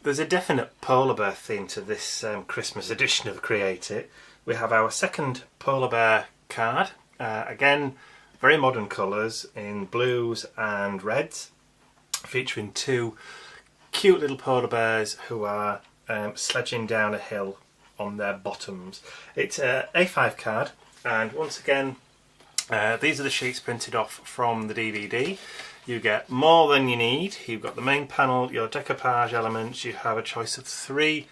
there's a definite polar bear theme to this Christmas edition of Create It. We have our second polar bear card, again very modern colours in blues and reds, featuring two cute little polar bears who are sledging down a hill on their bottoms. It's an A5 card, and once again these are the sheets printed off from the DVD. You get more than you need. You've got the main panel, your decoupage elements, you have a choice of 3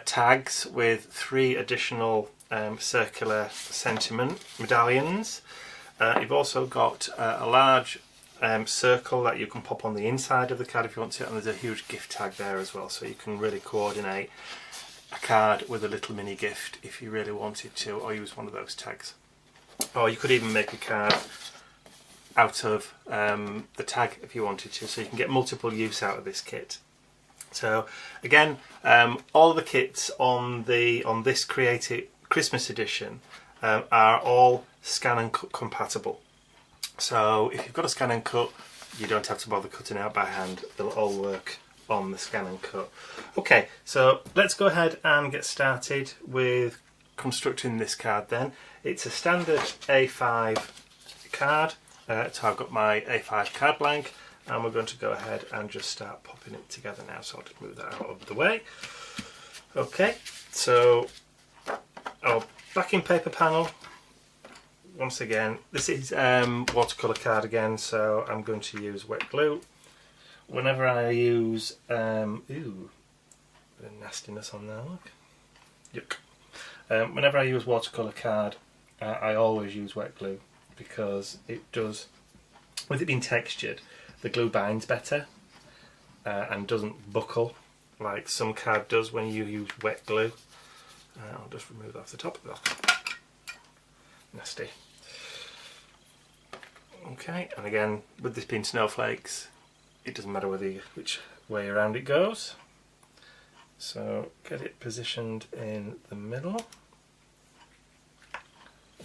tags with 3 additional circular sentiment medallions. You've also got a large circle that you can pop on the inside of the card if you want to, and there's a huge gift tag there as well, so you can really coordinate a card with a little mini gift if you really wanted to, or use one of those tags. Or you could even make a card out of the tag if you wanted to, so you can get multiple use out of this kit. So again, all the kits on this Create It Christmas edition are all scan and cut compatible. So if you've got a scan and cut, you don't have to bother cutting out by hand. They'll all work on the scan and cut. Okay, so let's go ahead and get started with constructing this card then. It's a standard A5 card. So I've got my A5 card blank, and we're going to go ahead and just start popping it together now. So I'll just move that out of the way. Okay, so our backing paper panel. Once again, this is watercolour card again, so I'm going to use wet glue. Whenever I use, ooh, bit of nastiness on there, look. Yuck. Whenever I use watercolour card, I always use wet glue, because it does, with it being textured, the glue binds better and doesn't buckle like some card does when you use wet glue. I'll just remove that off the top of that. Nasty. Okay, and again, with this being snowflakes, it doesn't matter which way around it goes. So get it positioned in the middle,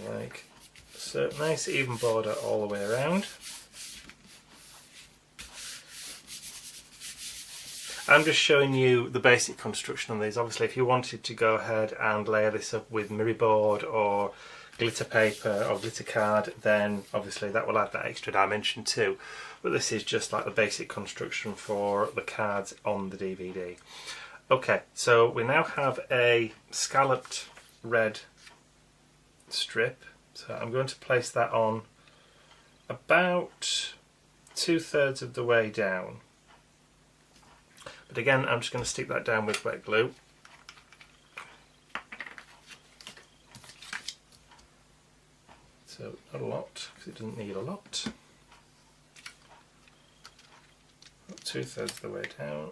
like so. Nice even border all the way around. I'm just showing you the basic construction on these. Obviously, if you wanted to go ahead and layer this up with mirror board or glitter paper or glitter card, then obviously that will add that extra dimension too. But this is just like the basic construction for the cards on the DVD. Okay, so we now have a scalloped red strip. So I'm going to place that on about 2/3 of the way down. But again, I'm just going to stick that down with wet glue. So not a lot, because it doesn't need a lot. 2/3 of the way down.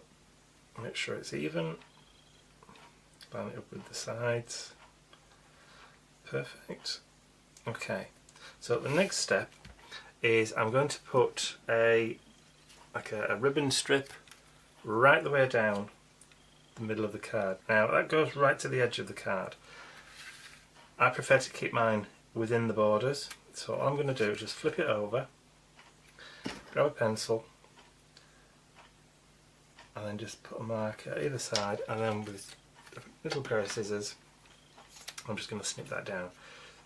Make sure it's even. Line it up with the sides. Perfect. Okay, so the next step is I'm going to put a ribbon strip right the way down the middle of the card. Now that goes right to the edge of the card. I prefer to keep mine within the borders, so all I'm going to do is just flip it over, grab a pencil, and then just put a mark at either side, and then with a little pair of scissors I'm just going to snip that down.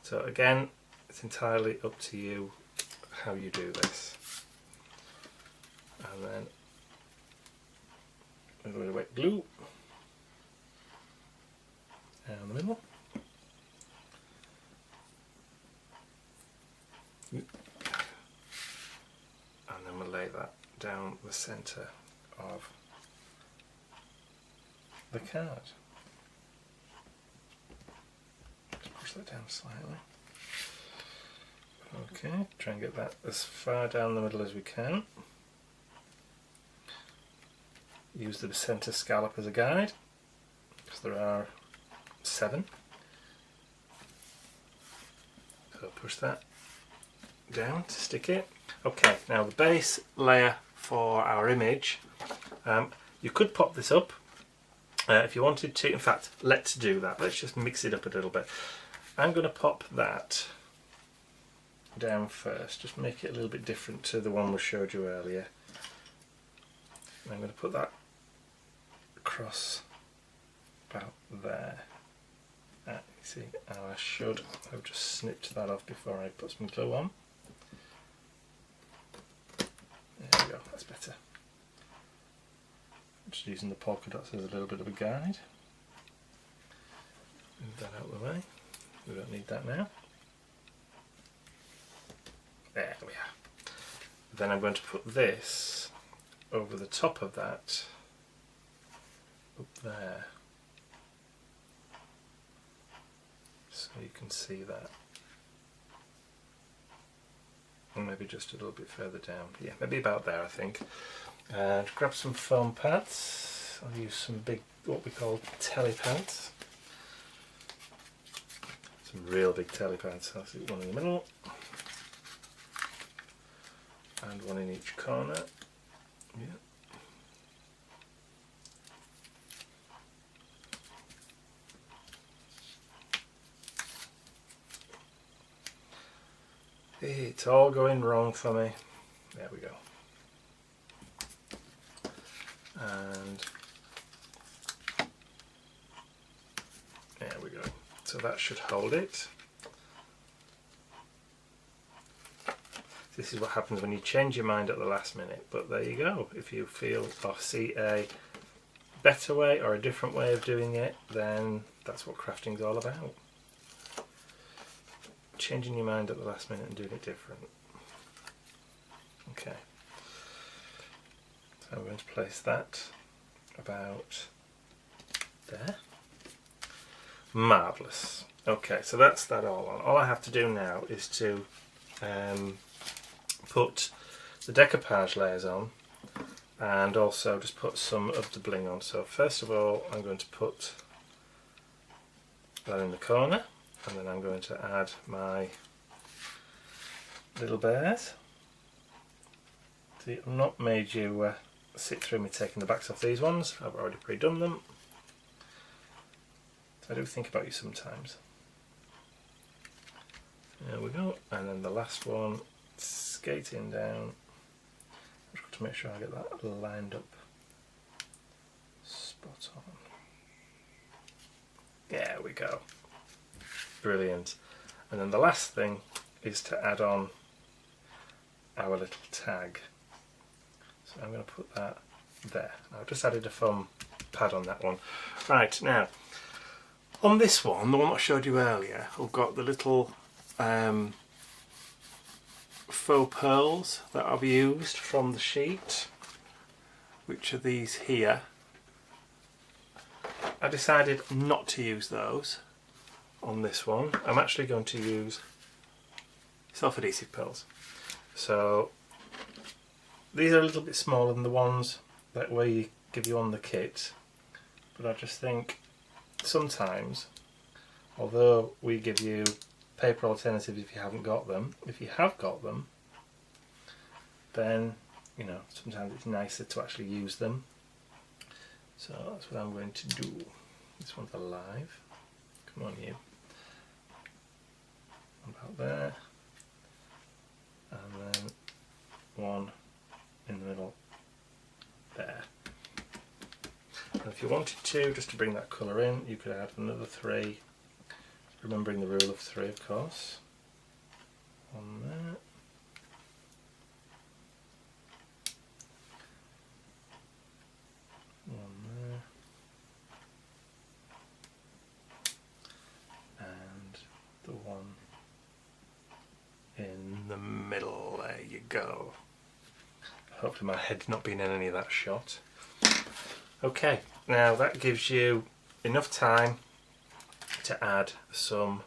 So again, it's entirely up to you how you do this. And then a little bit of wet glue down the middle. And then we'll lay that down the centre of the card. Just push that down slightly. Okay, try and get that as far down the middle as we can. Use the centre scallop as a guide, because there are 7. So push that down to stick it. Okay, now the base layer for our image, you could pop this up if you wanted to. In fact, let's do that. Let's just mix it up a little bit. I'm going to pop that down first, just make it a little bit different to the one we showed you earlier. I'm going to put that across about there. You see, I should have just snipped that off before I put some glue on. There we go, that's better. Just using the polka dots as a little bit of a guide. Move that out of the way. We don't need that now. There we are. Then I'm going to put this over the top of that, up there, so you can see that. Or maybe just a little bit further down. Yeah, maybe about there, I think. And grab some foam pads. I'll use some big, what we call telly pads. Some real big telly pads. I'll see one in the middle. And one in each corner. Yeah. It's all going wrong for me. There we go. And there we go. So that should hold it. This is what happens when you change your mind at the last minute, but there you go. If you feel or see a better way or a different way of doing it, then that's what crafting's all about. Changing your mind at the last minute and doing it different. Okay. So I'm going to place that about there. Marvellous. Okay, so that's that all on. All I have to do now is to put the decoupage layers on and also just put some of the bling on. So first of all I'm going to put that in the corner, and then I'm going to add my little bears. See, I've not made you sit through me taking the backs off these ones. I've already pre-done them. So I do think about you sometimes. There we go, and then the last one, skating down. I've got to make sure I get that lined up spot on. There we go. Brilliant. And then the last thing is to add on our little tag. So I'm going to put that there. I've just added a foam pad on that one. Right, now on this one, the one I showed you earlier, I've got the little faux pearls that I've used from the sheet, which are these here. I decided not to use those on this one. I'm actually going to use self-adhesive pearls. So these are a little bit smaller than the ones that we give you on the kit, but I just think sometimes, although we give you paper alternatives if you haven't got them, if you have got them, then you know, sometimes it's nicer to actually use them. So that's what I'm going to do. This one's alive. Come on, you. About there. And then one in the middle there. And if you wanted to, just to bring that colour in, you could add another 3, remembering the rule of 3 of course. One there. One there. And the one in the middle. There you go. Hopefully my head's not been in any of that shot. Okay, now that gives you enough time to add some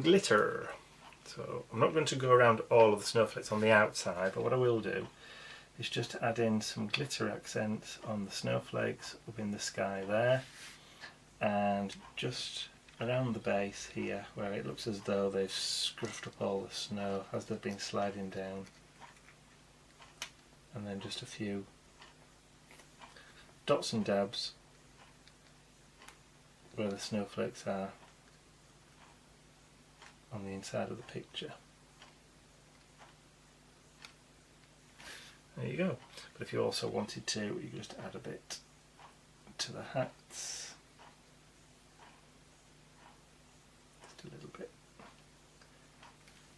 glitter. So I'm not going to go around all of the snowflakes on the outside, but what I will do is just add in some glitter accents on the snowflakes up in the sky there, and just around the base here where it looks as though they've scruffed up all the snow as they've been sliding down, and then just a few dots and dabs where the snowflakes are on the inside of the picture. There you go. But if you also wanted to, you just add a bit to the hats. Just a little bit.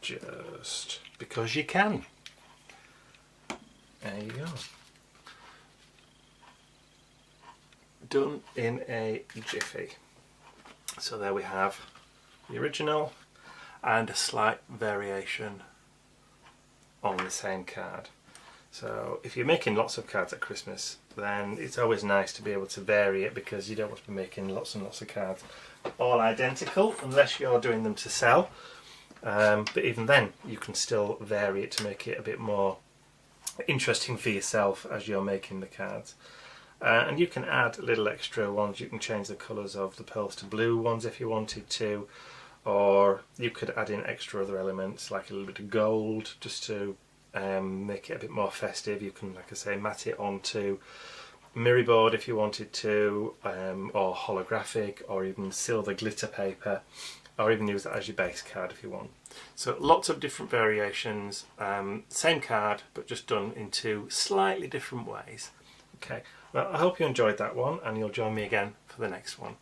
Just because you can. There you go. Done in a jiffy. So there we have the original and a slight variation on the same card. So if you're making lots of cards at Christmas, then it's always nice to be able to vary it, because you don't want to be making lots and lots of cards all identical unless you're doing them to sell. But even then you can still vary it to make it a bit more interesting for yourself as you're making the cards. And you can add little extra ones. You can change the colours of the pearls to blue ones if you wanted to, or you could add in extra other elements like a little bit of gold just to make it a bit more festive. You can, like I say, mat it onto mirror board if you wanted to, or holographic, or even silver glitter paper, or even use that as your base card if you want. So lots of different variations, same card but just done in two slightly different ways. Okay, well, I hope you enjoyed that one, and you'll join me again for the next one.